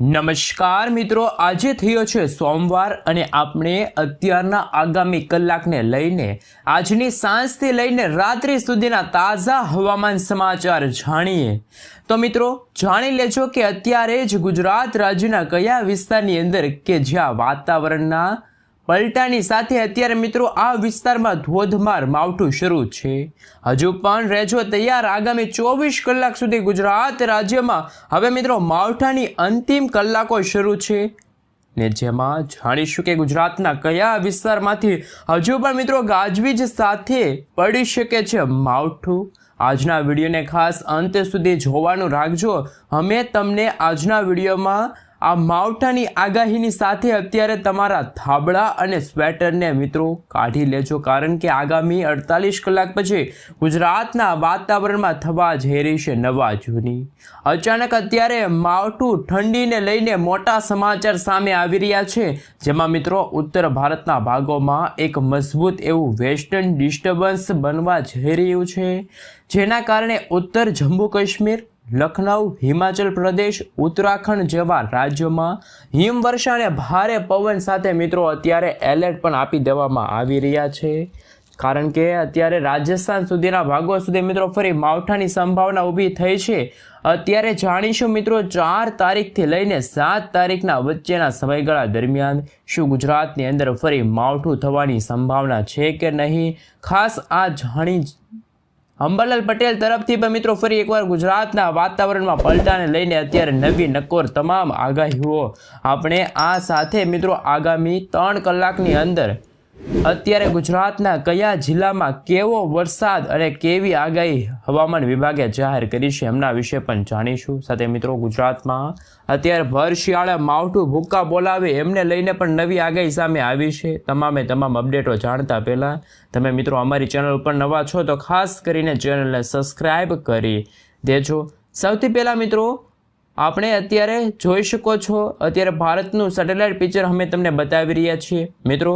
નમસ્કાર મિત્રો, આજે થયો છે સોમવાર અને આપણે અત્યારના આગામી કલાકને લઈને આજની સાંજથી લઈને રાત્રિ સુધીના તાજા હવામાન સમાચાર જાણીએ. તો મિત્રો જાણી લેજો કે અત્યારે જ ગુજરાત રાજ્યના કયા વિસ્તારની અંદર કે જ્યાં વાતાવરણના પલટાની સાથે અત્યારે મિત્રો આ વિસ્તારમાં ધોધમાર માવઠું શરૂ છે. હજુ પણ રહેજો તૈયાર. આગામી 24 કલાક સુધી ગુજરાત રાજ્યમાં હવે મિત્રો માવઠાની અંતિમ કલાકો શરૂ છે ને જેમાં જાણીશું કે ગુજરાતના કયા વિસ્તારમાંથી હજુ પણ મિત્રો ગાજવીજ સાથે પડી શકે છે માવઠું. આજના વિડીયોને ખાસ અંત સુધી જોવાનું રાખજો. અમે તમને આજના વિડીયોમાં આ માવઠાની આગાહીની સાથે અત્યારે તમારા થાબડા અને સ્વેટરને મિત્રો કાઢી લેજો, કારણ કે આગામી 48 કલાક પછી ગુજરાતના વાતાવરણમાં થવા જઈ રહી છે નવા જૂની. અચાનક અત્યારે માવઠું ઠંડીને લઈને મોટા સમાચાર સામે આવી રહ્યા છે, જેમાં મિત્રો ઉત્તર ભારતના ભાગોમાં એક મજબૂત એવું વેસ્ટર્ન ડિસ્ટર્બન્સ બનવા જઈ રહ્યું છે, જેના કારણે ઉત્તર જમ્મુ કાશ્મીર, લખનઉ, હિમાચલ પ્રદેશ, ઉત્તરાખંડ જેવા રાજ્યોમાં હિમવર્ષા અને ભારે પવન સાથે મિત્રો અત્યારે એલર્ટ પણ આપી દેવામાં આવી રહ્યા છે, કારણ કે અત્યારે રાજસ્થાન સુધીના ભાગો સુધી મિત્રો ફરી માવઠાની સંભાવના ઊભી થઈ છે. અત્યારે જાણીશું મિત્રો 4 તારીખથી લઈને 7 તારીખના વચ્ચેના સમયગાળા દરમિયાન શું ગુજરાતની અંદર ફરી માવઠું થવાની સંભાવના છે કે નહીં. ખાસ આ જાણી અંબાલાલ પટેલ તરફથી પણ મિત્રો ફરી એકવાર ગુજરાતના વાતાવરણમાં પલટાને લઈને અત્યારે નવી નક્કોર તમામ આગાહીઓ આપણે આ સાથે મિત્રો આગામી 3 કલાકની અંદર અત્યારે ગુજરાતના કયા જિલ્લામાં કેવો વરસાદ અને કેવી આગાહી હવામાન વિભાગે જાહેર કરી છે એમના વિશે પણ જાણીશું. સાથે મિત્રો ગુજરાતમાં અત્યારે ભર શિયાળે માવઠું ભૂક્કા બોલાવે એમને લઈને પણ નવી આગાહી સામે આવી છે. તમામ અપડેટો જાણતા પહેલાં તમે મિત્રો અમારી ચેનલ ઉપર નવા છો તો ખાસ કરીને ચેનલને સબસ્ક્રાઈબ કરી દેજો. સૌથી પહેલાં મિત્રો આપણે અત્યારે જોઈ શકો છો અત્યારે ભારતનું સેટેલાઇટ પિક્ચર અમે તમને બતાવી રહ્યા છીએ. મિત્રો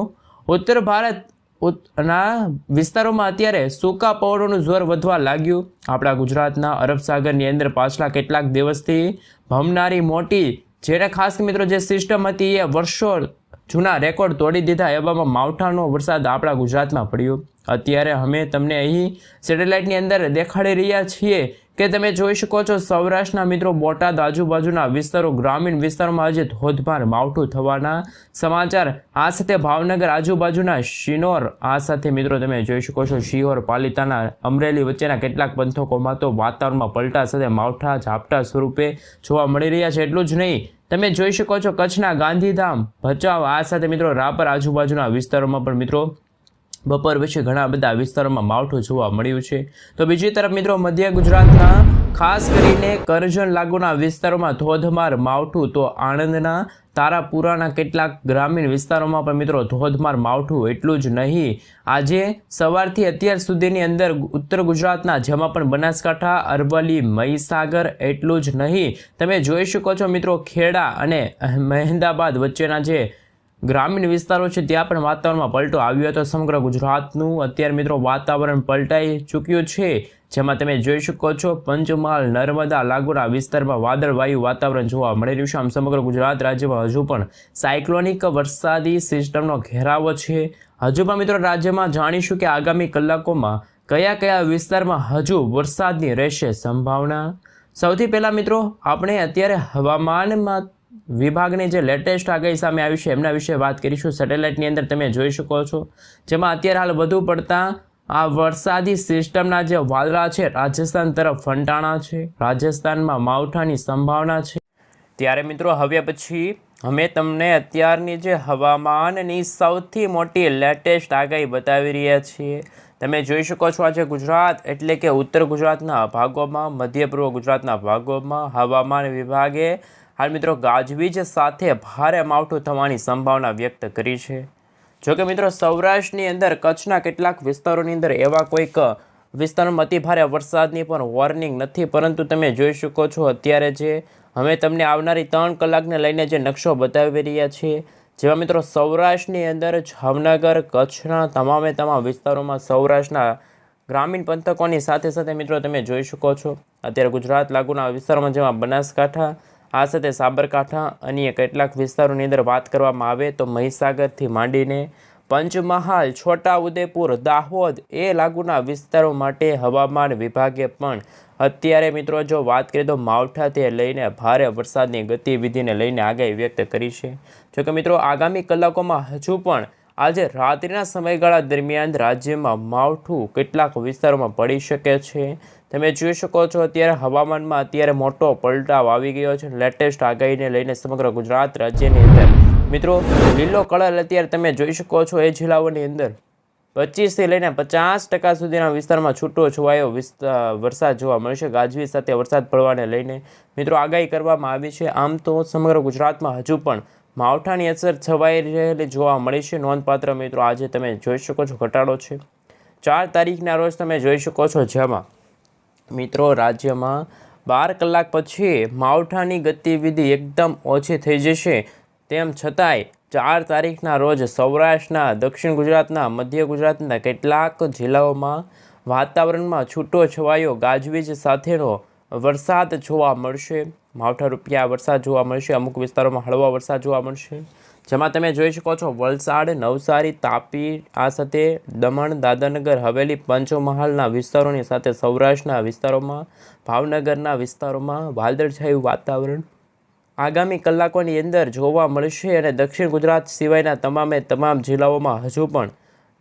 ઉત્તર ભારતના વિસ્તારોમાં અત્યારે સૂકા પવનોનું જોર વધવા લાગ્યું. આપણા ગુજરાતના અરબ સાગરની અંદર પાછલા કેટલાક દિવસથી ભમનારી મોટી જેને ખાસ મિત્રો જે સિસ્ટમ હતી એ વર્ષો જૂના રેકોર્ડ તોડી દીધા, એવામાં માવઠાનો વરસાદ આપણા ગુજરાતમાં પડ્યો. અત્યારે અમે તમને અહીં સેટેલાઇટની અંદર દેખાડી રહ્યા છીએ કે તમે જોઈ શકો છો સૌરાષ્ટ્રના મિત્રો બોટાદ આજુબાજુના વિસ્તારો, ગ્રામીણ વિસ્તારોમાં આજે ધોધમાર માવઠું થવાના સમાચાર. આ સાથે ભાવનગર આજુબાજુના શિનોર, આ સાથે મિત્રો તમે જોઈ શકો છો શિહોર, પાલિતાના, અમરેલી વચ્ચેના કેટલાક પંથકોમાં તો વાતાવરણમાં પલટા સાથે માવઠા ઝાપટા સ્વરૂપે જોવા મળી રહ્યા છે. એટલું જ નહીં, તમે જોઈ શકો છો કચ્છના ગાંધીધામ, ભચાઉ, આ સાથે મિત્રો રાપર આજુબાજુના વિસ્તારોમાં પણ મિત્રો બપોર પછી ઘણા બધા વિસ્તારોમાં માવઠું જોવા મળ્યું છે. તો બીજી તરફ મિત્રો મધ્ય ગુજરાતના ખાસ કરીને કરજણ લાગુના વિસ્તારોમાં ધોધમાર માવઠું, તો આણંદના તારાપુરાના કેટલાક ગ્રામીણ વિસ્તારોમાં પણ મિત્રો ધોધમાર માવઠું. એટલું જ નહીં, આજે સવારથી અત્યાર સુધીની અંદર ઉત્તર ગુજરાતના જેમાં પણ બનાસકાંઠા, અરવલ્લી, મહીસાગર, એટલું જ નહીં તમે જોઈ શકો છો મિત્રો ખેડા અને મહેમદાબાદ વચ્ચેના જે ગ્રામીણ વિસ્તારો છે ત્યાં પણ વાતાવરણમાં પલટો આવ્યો હતો. સમગ્ર ગુજરાતનું અત્યારે મિત્રો વાતાવરણ પલટાઈ ચૂક્યું છે, જેમાં તમે જોઈ શકો છો પંચમહાલ, નર્મદા લાગુના વિસ્તારમાં વાદળવાયુ વાતાવરણ જોવા મળી રહ્યું છે. આમ સમગ્ર ગુજરાત રાજ્યમાં હજુ પણ સાયક્લોનિક વરસાદી સિસ્ટમનો ઘેરાવો છે. હજુ પણ મિત્રો રાજ્યમાં જાણીશું કે આગામી કલાકોમાં કયા કયા વિસ્તારમાં હજુ વરસાદની રહેશે સંભાવના. સૌથી પહેલાં મિત્રો આપણે અત્યારે હવામાનમાં વિભાગની જે લેટેસ્ટ આગાહી સામે આવી છે એમના વિશે વાત કરીશું. સેટેલાઇટની અંદર તમે જોઈ શકો છો જેમાં અત્યારે હાલ વધુ પડતા આ વરસાદી સિસ્ટમના જે વાદળા છે રાજસ્થાન તરફ ફંટાણા છે. રાજસ્થાનમાં માવઠાની સંભાવના છે. ત્યારે મિત્રો હવે પછી અમે તમને અત્યારની જે હવામાનની સૌથી મોટી લેટેસ્ટ આગાહી બતાવી રહ્યા છીએ. તમે જોઈ શકો છો આજે ગુજરાત એટલે કે ઉત્તર ગુજરાતના ભાગોમાં, મધ્ય પૂર્વ ગુજરાતના ભાગોમાં હવામાન વિભાગે હાલ મિત્રો ગાજવીજ સાથે ભારે માવઠું થવાની સંભાવના વ્યક્ત કરી છે. જોકે મિત્રો સૌરાષ્ટ્રની અંદર કચ્છના કેટલાક વિસ્તારોની અંદર એવા કોઈક વિસ્તારોમાં અતિ ભારે વરસાદની પણ વોર્નિંગ નથી, પરંતુ તમે જોઈ શકો છો અત્યારે જે અમે તમને આવનારી 3 કલાકને લઈને જે નકશો બતાવી રહ્યા છીએ, જેમાં મિત્રો સૌરાષ્ટ્રની અંદર જામનગર, કચ્છના તમામ વિસ્તારોમાં સૌરાષ્ટ્રના ગ્રામીણ પંથકોની સાથે સાથે મિત્રો તમે જોઈ શકો છો અત્યારે ગુજરાત લાગુના વિસ્તારોમાં જેમાં બનાસકાંઠા, આ સાથે સાબરકાંઠા અન્ય કેટલાક વિસ્તારોની અંદર વાત કરવામાં આવે તો મહીસાગરથી માંડીને પંચમહાલ, છોટાઉદેપુર, દાહોદ એ લાગુના વિસ્તારો માટે હવામાન વિભાગે પણ અત્યારે મિત્રો જો વાત કરીએ તો માવઠાથી લઈને ભારે વરસાદની ગતિવિધિને લઈને આગાહી વ્યક્ત કરી છે. જોકે મિત્રો આગામી કલાકોમાં હજુ પણ આજે રાત્રિના સમયગાળા દરમિયાન રાજ્યમાં માવઠું કેટલાક વિસ્તારોમાં પડી શકે છે. તમે જોઈ શકો છો અત્યારે હવામાનમાં અત્યારે મોટો પલટાવ આવી ગયો છે. લેટેસ્ટ આગાહીને લઈને સમગ્ર ગુજરાત રાજ્યની અંદર મિત્રો લીલો કલર અત્યારે તમે જોઈ શકો છો. એ જિલ્લાઓની અંદર 25થી લઈને 50% સુધીના વિસ્તારમાં છૂટો છવાયો વરસાદ જોવા મળશે. ગાજવીજ સાથે વરસાદ પડવાને લઈને મિત્રો આગાહી કરવામાં આવી છે. આમ તો સમગ્ર ગુજરાતમાં હજુ પણ માવઠાની અસર છવાઈ રહેલી જોવા મળી છે. નોંધપાત્ર મિત્રો આજે તમે જોઈ શકો છો ઘટાડો છે. 4 તારીખના રોજ તમે જોઈ શકો છો જેમાં મિત્રો રાજ્યમાં 12 કલાક પછી માવઠાની ગતિવિધિ એકદમ ઓછી થઈ જશે. તેમ છતાંય 4 તારીખના રોજ સૌરાષ્ટ્રના, દક્ષિણ ગુજરાતના, મધ્ય ગુજરાતના કેટલાક જિલ્લાઓમાં વાતાવરણમાં છૂટો છવાયો ગાજવીજ સાથેનો વરસાદ જોવા મળશે. માવઠા રૂપિયા વરસાદ જોવા મળશે. અમુક વિસ્તારોમાં હળવો વરસાદ જોવા મળશે, જેમાં તમે જોઈ શકો છો વલસાડ, નવસારી, તાપી, આ સાથે દમણ, દાદરનગર હવેલી, પંચમહાલના વિસ્તારોની સાથે સૌરાષ્ટ્રના વિસ્તારોમાં, ભાવનગરના વિસ્તારોમાં વાદળછાયું વાતાવરણ આગામી કલાકોની અંદર જોવા મળશે. અને દક્ષિણ ગુજરાત સિવાયના તમામ જિલ્લાઓમાં હજુ પણ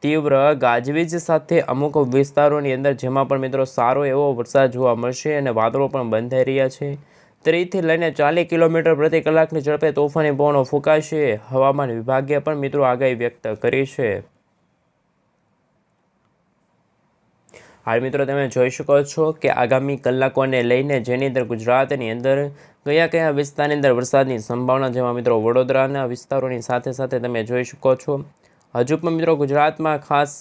તીવ્ર ગાજવીજ સાથે અમુક વિસ્તારોની અંદર જેમાં પણ મિત્રો સારો એવો વરસાદ જોવા મળશે અને વાદળો પણ બંધાઈ રહ્યા છે. 30થી લઈને 40 કિલોમીટર પ્રતિ કલાકની ઝડપે તોફાની પવનો ફૂંકાશે. હવામાન વિભાગે પણ મિત્રો આગાહી વ્યક્ત કરી છે. હાલ મિત્રો તમે જોઈ શકો છો કે આગામી કલાકોને લઈને જેની અંદર ગુજરાતની અંદર કયા વિસ્તારની અંદર વરસાદની સંભાવના, જેમાં મિત્રો વડોદરાના વિસ્તારોની સાથે તમે જોઈ શકો છો હજુ પણ મિત્રો ગુજરાતમાં ખાસ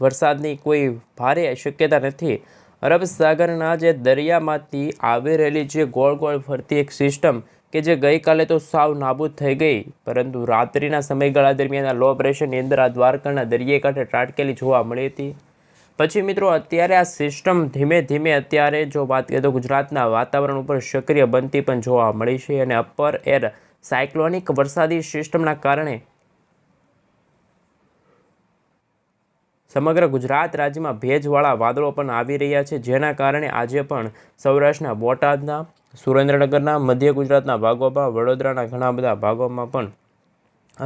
વરસાદની કોઈ ભારે શક્યતા નથી. અરબ સાગરના જે દરિયામાંથી આવી રહેલી જે ગોળ ફરતી એક સિસ્ટમ કે જે ગઈકાલે તો સાવ નાબૂદ થઈ ગઈ, પરંતુ રાત્રિના સમયગાળા દરમિયાન લો પ્રેશરની અંદર આ દ્વારકાના દરિયાઈ કાંઠે ત્રાટકેલી જોવા મળી હતી. પછી મિત્રો અત્યારે આ સિસ્ટમ ધીમે ધીમે અત્યારે જો વાત કરીએ તો ગુજરાતના વાતાવરણ ઉપર સક્રિય બનતી પણ જોવા મળી છે. અને અપર એર સાયક્લોનિક વરસાદી સિસ્ટમના કારણે સમગ્ર ગુજરાત રાજ્યમાં ભેજવાળા વાદળો પણ આવી રહ્યા છે, જેના કારણે આજે પણ સૌરાષ્ટ્રના, બોટાદના, સુરેન્દ્રનગરના, મધ્ય ગુજરાતના ભાગોમાં, વડોદરાના ઘણા બધા ભાગોમાં પણ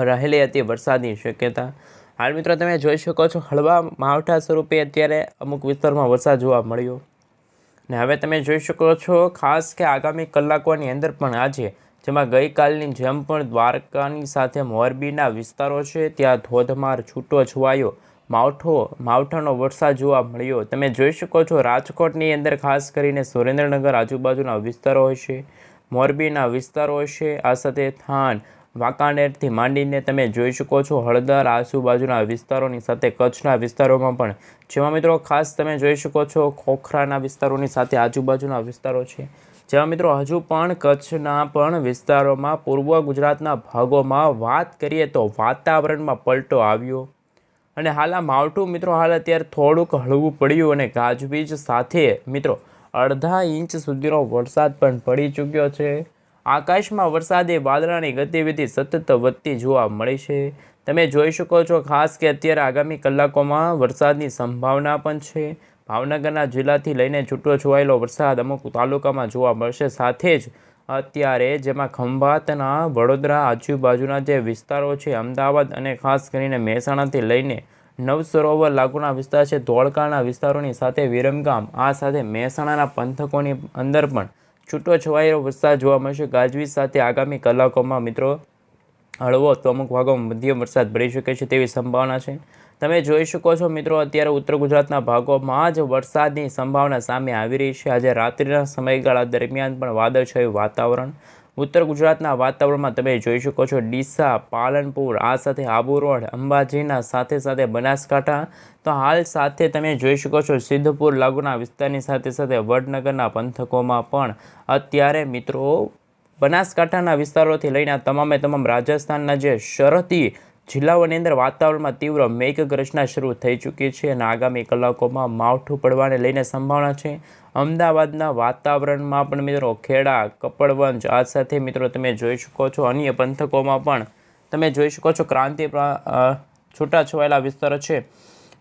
રહેલી હતી વરસાદની શક્યતા. હાલ મિત્રો તમે જોઈ શકો છો હળવા માવઠા સ્વરૂપે અત્યારે અમુક વિસ્તારમાં વરસાદ જોવા મળ્યો. ને હવે તમે જોઈ શકો છો ખાસ કે આગામી કલાકોની અંદર પણ આજે જેમાં ગઈકાલની જેમ પણ દ્વારકાની સાથે મોરબીના વિસ્તારો છે ત્યાં ધોધમાર છૂટો છવાયો માવઠાનો વરસાદ જોવા મળ્યો. તમે જોઈ શકો છો રાજકોટની અંદર ખાસ કરીને સુરેન્દ્રનગર આજુબાજુના વિસ્તારો હશે, મોરબીના વિસ્તારો હશે, આ સાથે થાન, વાંકાનેરથી માંડીને તમે જોઈ શકો છો હળદર આજુબાજુના વિસ્તારોની સાથે કચ્છના વિસ્તારોમાં પણ, જેમાં મિત્રો ખાસ તમે જોઈ શકો છો ખોખરાના વિસ્તારોની સાથે આજુબાજુના વિસ્તારો છે, જેમાં મિત્રો હજુ પણ કચ્છના પણ વિસ્તારોમાં, પૂર્વ ગુજરાતના ભાગોમાં વાત કરીએ તો વાતાવરણમાં પલટો આવ્યો. અને હાલ આ માવઠું મિત્રો હાલ અત્યારે થોડુંક હળવું પડ્યું અને ગાજવીજ સાથે મિત્રો 1/2 ઇંચ સુધીનો વરસાદ પણ પડી ચૂક્યો છે. આકાશમાં વરસાદી વાદળાની ગતિવિધિ સતત વધતી જોવા મળી છે. તમે જોઈ શકો છો ખાસ કે અત્યારે આગામી કલાકોમાં વરસાદની સંભાવના પણ છે. ભાવનગરના જિલ્લાથી લઈને છૂટો છવાયેલો વરસાદ અમુક તાલુકામાં જોવા મળશે. સાથે જ અત્યારે જેમાં ખંભાતના, વડોદરા આજુબાજુના જે વિસ્તારો છે, અમદાવાદ અને ખાસ કરીને મહેસાણાથી લઈને નવસરોવર લાગુના વિસ્તાર છે, ધોળકાના વિસ્તારોની સાથે વિરમગામ, આ સાથે મહેસાણાના પંથકોની અંદર પણ છૂટો છવાયેલો વરસાદ જોવા મળશે. ગાજવીજ સાથે આગામી કલાકોમાં મિત્રો હળવો તો અમુક ભાગોમાં મધ્યમ વરસાદ પડી શકે છે તેવી સંભાવના છે. તમે જોઈ શકો છો મિત્રો અત્યારે ઉત્તર ગુજરાતના ભાગોમાં જ વરસાદની સંભાવના સામે આવી રહી છે. આજે રાત્રિના સમયગાળા દરમિયાન પણ વાદળછાયું વાતાવરણ ઉત્તર ગુજરાતના વાતાવરણમાં તમે જોઈ શકો છો ડીસા, પાલનપુર, આ સાથે આબુ રોડ, અંબાજીના સાથે બનાસકાંઠા, તો હાલ સાથે તમે જોઈ શકો છો સિદ્ધપુર લાગુના વિસ્તારની સાથે વડનગરના પંથકોમાં પણ અત્યારે મિત્રો બનાસકાંઠાના વિસ્તારોથી લઈને તમામ રાજસ્થાનના જે સરહદી જિલ્લાઓની અંદર વાતાવરણમાં તીવ્ર મેઘગર્જના શરૂ થઈ ચૂકી છે અને આગામી કલાકોમાં માવઠું પડવાને લઈને સંભાવના છે. અમદાવાદના વાતાવરણમાં પણ મિત્રો ખેડા, કપડવંજ આ સાથે મિત્રો તમે જોઈ શકો છો અન્ય પંથકોમાં પણ તમે જોઈ શકો છો ક્રાંતિ છૂટાછવાયેલા વિસ્તારો છે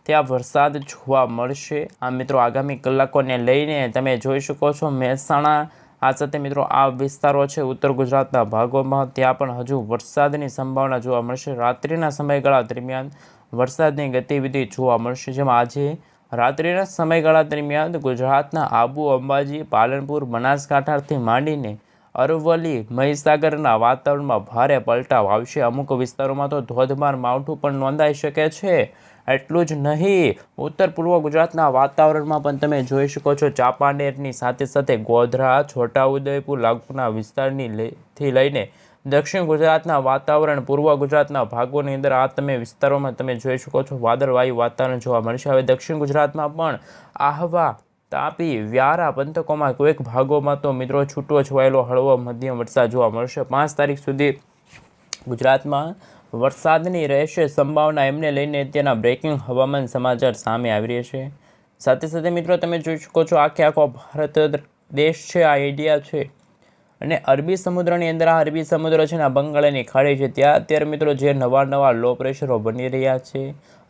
ત્યાં વરસાદ જોવા મળશે. આ મિત્રો આગામી કલાકોને લઈને તમે જોઈ શકો છો મહેસાણા આ સાથે મિત્રો આ વિસ્તારો છે ઉત્તર ગુજરાતના ભાગોમાં ત્યાં પણ હજુ વરસાદની સંભાવના જોવા મળશે. રાત્રિના સમયગાળા દરમિયાન વરસાદની ગતિવિધિ જોવા મળશે, જેમાં આજે રાત્રિના સમયગાળા દરમિયાન ગુજરાતના આબુ, અંબાજી, પાલનપુર, બનાસકાંઠાથી માંડીને અરવલ્લી, મહીસાગરના વાતાવરણમાં ભારે પલટાવ આવશે. અમુક વિસ્તારોમાં તો ધોધમાર માવઠું પણ નોંધાઈ શકે છે. એટલું જ નહીં, ઉત્તર પૂર્વ ગુજરાતના વાતાવરણમાં પણ તમે જોઈ શકો છો ચાંપાનેરની સાથે સાથે ગોધરા, છોટાઉદેપુર લાગુના વિસ્તારથી લઈને દક્ષિણ ગુજરાતના વાતાવરણ, પૂર્વ ગુજરાતના ભાગોની અંદર આ તમે વિસ્તારોમાં તમે જોઈ શકો છો વાદળવાયુ વાતાવરણ જોવા મળશે. હવે દક્ષિણ ગુજરાતમાં પણ આહવા, તાપી, વ્યારા પંથકોમાં કોઈક ભાગોમાં તો મિત્રો છૂટો છવાયેલો હળવો મધ્યમ વરસાદ જોવા મળશે. 5 તારીખ સુધી ગુજરાતમાં વરસાદની રહેશે સંભાવના, એમને લઈને અત્યારના બ્રેકિંગ હવામાન સમાચાર સામે આવી રહ્યા છે. સાથે સાથે મિત્રો તમે જોઈ શકો છો આખો ભારત દેશ છે, આ ઇન્ડિયા છે અને અરબી સમુદ્રની અંદર આ અરબી સમુદ્ર છે ને આ બંગાળની ખાડી છે, ત્યાં અત્યારે મિત્રો જે નવા લો પ્રેશરો બની રહ્યા છે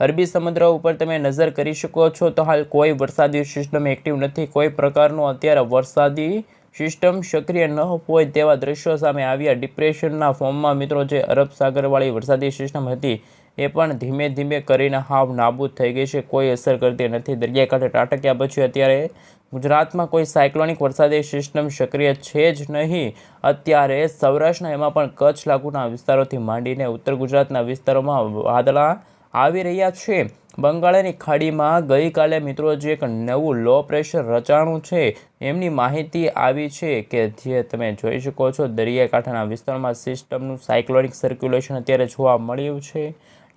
અરબી સમુદ્ર ઉપર તમે નજર કરી શકો છો તો હાલ કોઈ વરસાદી સિસ્ટમ એક્ટિવ નથી. કોઈ પ્રકારનો અત્યારે વરસાદી સિસ્ટમ સક્રિય ન હોય તેવા દ્રશ્યો સામે આવ્યા. ડિપ્રેશનના ફોર્મમાં મિત્રો જે અરબ સાગરવાળી વરસાદી સિસ્ટમ હતી એ પણ ધીમે ધીમે કરીને હાવ નાબૂદ થઈ ગઈ છે, કોઈ અસર કરતી નથી. દરિયાકાંઠે ત્રાટક્યા પછી અત્યારે ગુજરાતમાં કોઈ સાયક્લોનિક વરસાદી સિસ્ટમ સક્રિય છે જ નહીં. અત્યારે સૌરાષ્ટ્રના એમાં પણ કચ્છ લાગુના વિસ્તારોથી માંડીને ઉત્તર ગુજરાતના વિસ્તારોમાં વાદળા આવી રહ્યા છે. બંગાળની ખાડીમાં ગઈકાલે મિત્રો જે એક નવું લો પ્રેશર રચાણું છે એમની માહિતી આવી છે કે જે તમે જોઈ શકો છો દરિયાકાંઠાના વિસ્તારમાં સિસ્ટમનું સાયક્લોનિક સર્ક્યુલેશન અત્યારે જોવા મળ્યું છે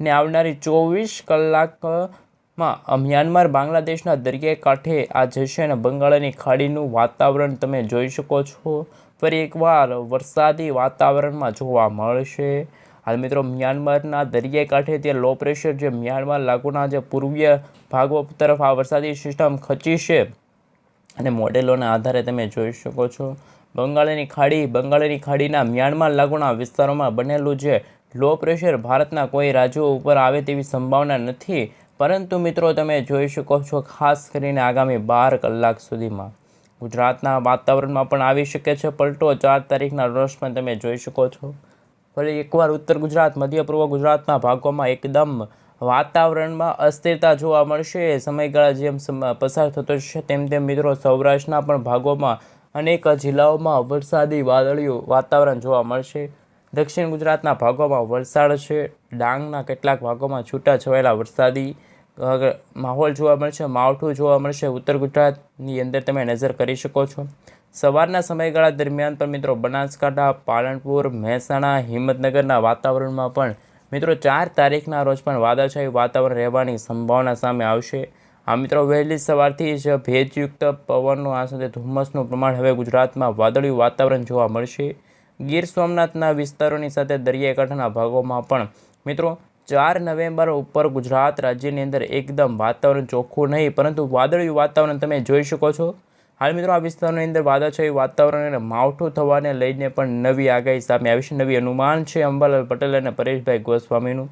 ને આવનારી 24 કલાકમાં મ્યાનમાર, બાંગ્લાદેશના દરિયાકાંઠે આ જશે અને બંગાળની ખાડીનું વાતાવરણ તમે જોઈ શકો છો ફરી એકવાર વરસાદી વાતાવરણમાં જોવા મળશે. હાલ મિત્રો મ્યાનમારના દરિયાકાંઠે ત્યાં લો પ્રેશર જે મ્યાનમાર લાગુના જે પૂર્વીય ભાગો તરફ આ વરસાદી સિસ્ટમ ખચી છે અને મોડેલોના આધારે તમે જોઈ શકો છો બંગાળની ખાડીના મ્યાનમાર લાગુના વિસ્તારોમાં બનેલું જે લો પ્રેશર ભારતના કોઈ રાજ્યો ઉપર આવે તેવી સંભાવના નથી. પરંતુ મિત્રો તમે જોઈ શકો છો ખાસ કરીને આગામી 12 કલાક સુધીમાં ગુજરાતના વાતાવરણમાં પણ આવી શકે છે પલટો. 4 તારીખના રોજ પણ તમે જોઈ શકો છો ફરી એકવાર ઉત્તર ગુજરાત, મધ્ય પૂર્વ ગુજરાતના ભાગોમાં એકદમ વાતાવરણમાં અસ્થિરતા જોવા મળશે. સમયગાળા જેમ પસાર થતો છે તેમ તેમ મિત્રો સૌરાષ્ટ્રના પણ ભાગોમાં અનેક જિલ્લાઓમાં વરસાદી વાદળિયું વાતાવરણ જોવા મળશે. દક્ષિણ ગુજરાતના ભાગોમાં વલસાડ છે, ડાંગના કેટલાક ભાગોમાં છૂટાછવાયેલા વરસાદી માહોલ જોવા મળશે, માવઠું જોવા મળશે. ઉત્તર ગુજરાતની અંદર તમે નજર કરી શકો છો સવારના સમયગાળા દરમિયાન પણ મિત્રો બનાસકાંઠા, પાલનપુર, મહેસાણા, હિંમતનગરના વાતાવરણમાં પણ મિત્રો 4 તારીખના રોજ પણ વાદળછાયું વાતાવરણ રહેવાની સંભાવના સામે આવશે. આ મિત્રો વહેલી સવારથી જ ભેજયુક્ત પવનનું આ સાથે ધુમ્મસનું પ્રમાણ હવે ગુજરાતમાં વાદળિયું વાતાવરણ જોવા મળશે. ગીર સોમનાથના વિસ્તારોની સાથે દરિયાકાંઠાના ભાગોમાં પણ મિત્રો 4 નવેમ્બર ઉપર ગુજરાત રાજ્યની અંદર એકદમ વાતાવરણ ચોખ્ખું નહીં પરંતુ વાદળિયું વાતાવરણ તમે જોઈ શકો છો. હાલ મિત્રો આ વિસ્તારોની અંદર વાદળછાયું વાતાવરણ અને માવઠું થવાને લઈને પણ નવી આગાહી સામે આવી છે. નવી અનુમાન છે અંબાલાલ પટેલ અને પરેશભાઈ ગોસ્વામીનું.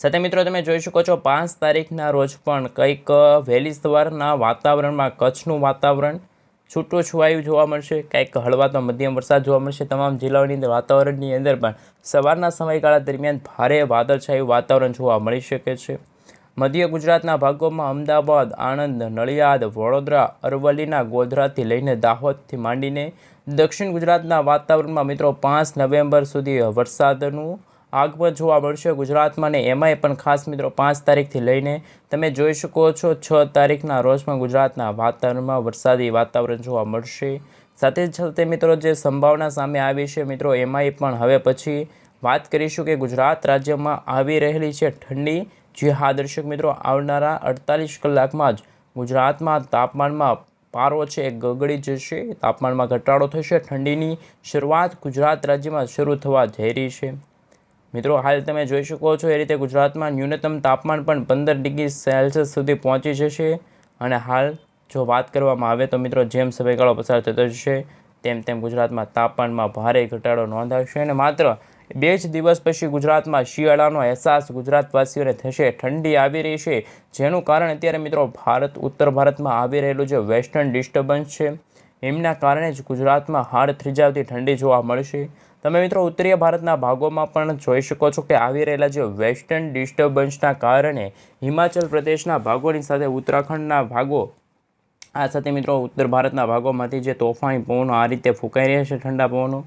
સાથે મિત્રો તમે જોઈ શકો છો 5 તારીખના રોજ પણ કંઈક વહેલી સવારના વાતાવરણમાં કચ્છનું વાતાવરણ છૂટું છવાયું જોવા મળશે, કંઈક હળવા તો મધ્યમ વરસાદ જોવા મળશે. તમામ જિલ્લાઓની અંદર વાતાવરણની અંદર પણ સવારના સમયગાળા દરમિયાન ભારે વાદળછાયું વાતાવરણ જોવા મળી શકે છે. મધ્ય ગુજરાતના ભાગોમાં અમદાવાદ, આણંદ, નડિયાદ, વડોદરા, અરવલ્લીના ગોધરાથી લઈને દાહોદથી માંડીને દક્ષિણ ગુજરાતના વાતાવરણમાં મિત્રો 5 નવેમ્બર સુધી વરસાદનું આગમન જોવા મળશે ગુજરાતમાં ને એમાંય પણ ખાસ મિત્રો 5 તારીખથી લઈને તમે જોઈ શકો છો 6 તારીખના રોજ પણ ગુજરાતના વાતાવરણમાં વરસાદી વાતાવરણ જોવા મળશે. સાથે સાથે મિત્રો જે સંભાવના સામે આવી છે મિત્રો એમાંય પણ હવે પછી વાત કરીશું કે ગુજરાત રાજ્યમાં આવી રહેલી છે ઠંડી. જી હા દર્શક મિત્રો, આવનારા 48 કલાકમાં જ ગુજરાતમાં તાપમાનમાં પારો છે એ ગગડી જશે, તાપમાનમાં ઘટાડો થશે. ઠંડીની શરૂઆત ગુજરાત રાજ્યમાં શરૂ થવા જઈ રહી છે. મિત્રો હાલ તમે જોઈ શકો છો એ રીતે ગુજરાતમાં ન્યૂનતમ તાપમાન પણ 15 ડિગ્રી સેલ્સિયસ સુધી પહોંચી જશે અને હાલ જો વાત કરવામાં આવે તો મિત્રો જેમ સમયગાળો પસાર થતો જશે તેમ ગુજરાતમાં તાપમાનમાં ભારે ઘટાડો નોંધાશે અને માત્ર 2 જ દિવસ પછી ગુજરાતમાં શિયાળાનો અહેસાસ ગુજરાતવાસીઓને થશે. ઠંડી આવી રહી છે જેનું કારણ અત્યારે મિત્રો ઉત્તર ભારતમાં આવી રહેલું જે વેસ્ટર્ન ડિસ્ટર્બન્સ છે એમના કારણે જ ગુજરાતમાં હાડ થીજાવતી ઠંડી જોવા મળશે. તમે મિત્રો ઉત્તરીય ભારતના ભાગોમાં પણ જોઈ શકો છો કે આવી રહેલા જે વેસ્ટર્ન ડિસ્ટર્બન્સના કારણે હિમાચલ પ્રદેશના ભાગોની સાથે ઉત્તરાખંડના ભાગો આ સાથે મિત્રો ઉત્તર ભારતના ભાગોમાંથી જે તોફાની પવનો આ રીતે ફૂંકાઈ રહ્યા છે ઠંડા પવનો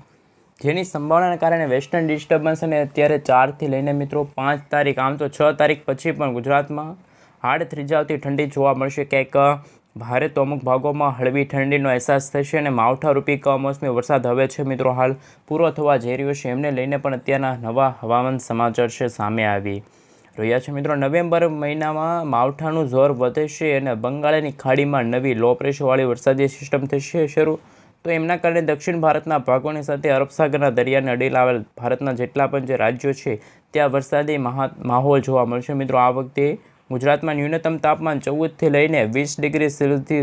જેની સંભાવનાને કારણે વેસ્ટર્ન ડિસ્ટર્બન્સ અને અત્યારે 4થી લઈને મિત્રો 5 તારીખ આમ તો 6 તારીખ પછી પણ ગુજરાતમાં હાડ થીજાવતી ઠંડી જોવા મળશે. ક્યાંક ભારે તો અમુક ભાગોમાં હળવી ઠંડીનો અહેસાસ થશે અને માવઠારૂપી કમોસમી વરસાદ હવે છે મિત્રો હાલ પૂરો થવા જઈ રહ્યો છે એમને લઈને પણ અત્યારના નવા હવામાન સમાચાર છે સામે આવી રહ્યા છે. મિત્રો નવેમ્બર મહિનામાં માવઠાનું જોર વધશે અને બંગાળની ખાડીમાં નવી લો પ્રેશરવાળી વરસાદી સિસ્ટમ થશે શરૂ. તો એમના કારણે દક્ષિણ ભારતના ભાગોની સાથે અરબસાગરના દરિયાને અડી લાવેલ ભારતના જેટલા પણ જે રાજ્યો છે ત્યાં વરસાદી માહોલ જોવા મળશે. મિત્રો આ વખતે ગુજરાતમાં ન્યૂનતમ તાપમાન 14થી લઈને 20 ડિગ્રી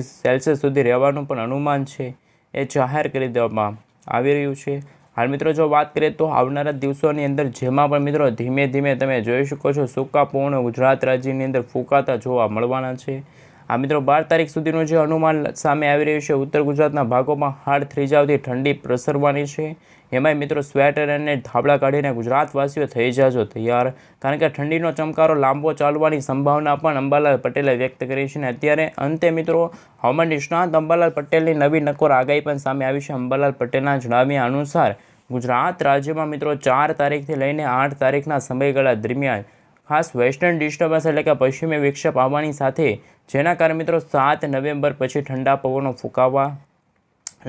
સેલ્સિયસ સુધી રહેવાનું પણ અનુમાન છે એ જાહેર કરી દેવામાં આવી રહ્યું છે. હાલ મિત્રો જો વાત કરીએ તો આવનારા દિવસોની અંદર જેમાં પણ મિત્રો ધીમે ધીમે તમે જોઈ શકો છો સૂકા પવનો ગુજરાત રાજ્યની અંદર ફૂંકાતા જોવા મળવાના છે. આ મિત્રો 12 તારીખ સુધીનું જે અનુમાન સામે આવી રહ્યું છે ઉત્તર ગુજરાતના ભાગોમાં હાડ થીજાવતી ઠંડી પ્રસરવાની છે. એમાંય મિત્રો સ્વેટર અને ધાબળા કાઢીને ગુજરાતવાસીઓ થઈ જાજો તૈયાર કારણ કે ઠંડીનો ચમકારો લાંબો ચાલવાની સંભાવના પણ અંબાલાલ પટેલે વ્યક્ત કરી છે. અને અત્યારે અંતે મિત્રો હવામાન નિષ્ણાત અંબાલાલ પટેલની નવી નકોર આગાહી પણ સામે આવી છે. અંબાલાલ પટેલના જણાવ્યા અનુસાર ગુજરાત રાજ્યમાં મિત્રો 4 તારીખથી લઈને 8 તારીખના સમયગાળા દરમિયાન ખાસ વેસ્ટર્ન ડિસ્ટર્બન્સ એટલે કે પશ્ચિમી વિક્ષેપ આવવાની સાથે જેના કારણે મિત્રો 7 નવેમ્બર પછી ઠંડા પવનો ફૂંકાવા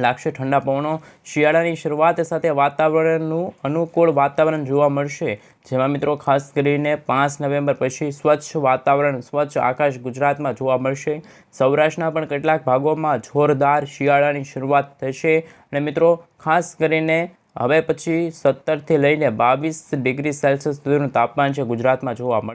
લાગશે. ઠંડા પવનો શિયાળાની શરૂઆત સાથે વાતાવરણનું અનુકૂળ વાતાવરણ જોવા મળશે જેમાં મિત્રો ખાસ કરીને 5 નવેમ્બર પછી સ્વચ્છ વાતાવરણ સ્વચ્છ આકાશ ગુજરાતમાં જોવા મળશે. સૌરાષ્ટ્રના પણ કેટલાક ભાગોમાં જોરદાર શિયાળાની શરૂઆત થશે અને મિત્રો ખાસ કરીને હવે પછી 17થી લઈને 22 ડિગ્રી સેલ્સિયસ સુધીનું તાપમાન છે ગુજરાતમાં જોવા મળશે.